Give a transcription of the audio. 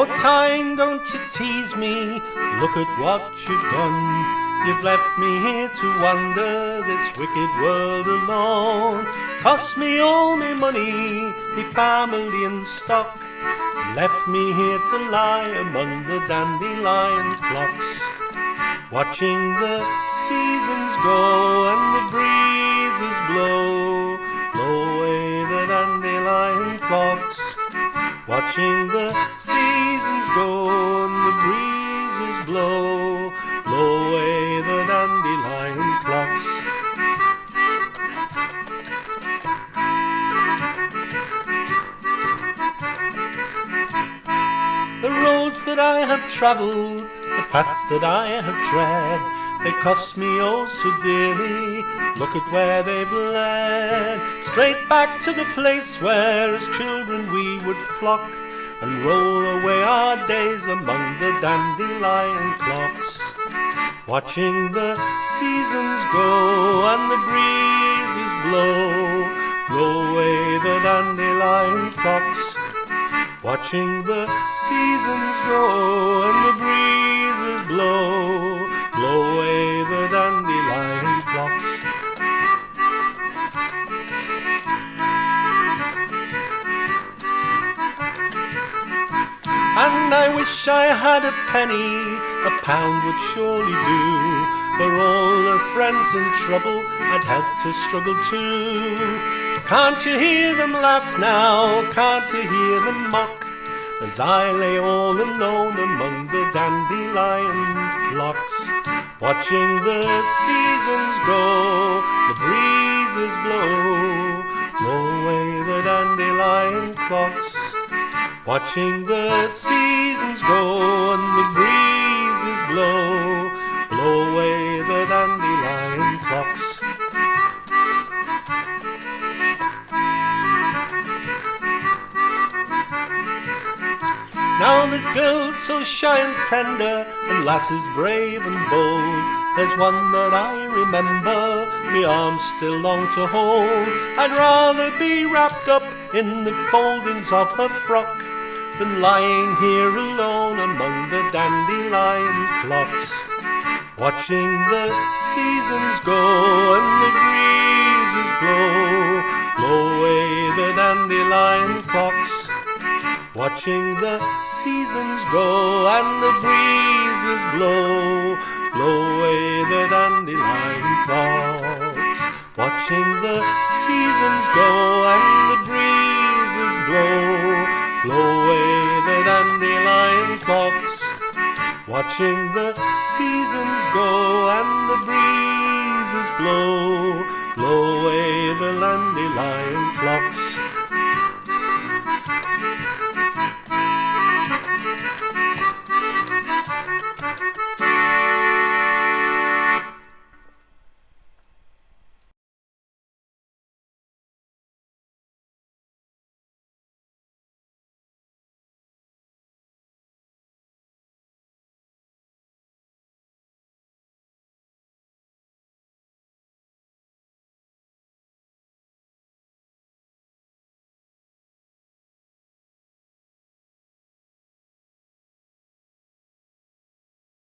Oh, time, don't you tease me, look at what you've done. You've left me here to wander this wicked world alone. Cost me all me money, me family and stock. Left me here to lie among the dandelion clocks. Watching the seasons go and the breezes blow, blow away the dandelion clocks. Watching the seasons go and the breezes blow, blow away the dandelion clocks. The roads that I have travelled, the paths that I have tread, they cost me oh so dearly, look at where they've led. Straight back to the place where as children we would flock and roll away our days among the dandelion clocks. Watching the seasons go and the breezes blow, blow away the dandelion clocks. Watching the seasons go and the breezes blow, blow away the dandelion clocks. And I wish I had a penny, a pound would surely do. For all our friends in trouble, I'd help to struggle too. Can't you hear them laugh now, can't you hear them mock, as I lay all alone among the dandelion clocks. Watching the seasons go, the breezes blow, blow away the dandelion clocks. Watching the seasons go and the breezes blow, blow away the dandelion clocks. Now there's girls so shy and tender, and lasses brave and bold. There's one that I remember, me arms still long to hold. I'd rather be wrapped up in the foldings of her frock than lying here alone among the dandelion clocks. Watching the seasons go and the breezes blow, blow away the dandelion clocks. Watching the seasons go and the breezes blow, blow away the dandelion clocks. Watching the seasons go and the breezes blow, blow away the dandelion clocks. Watching the seasons go and the breezes blow, blow away the dandelion clocks.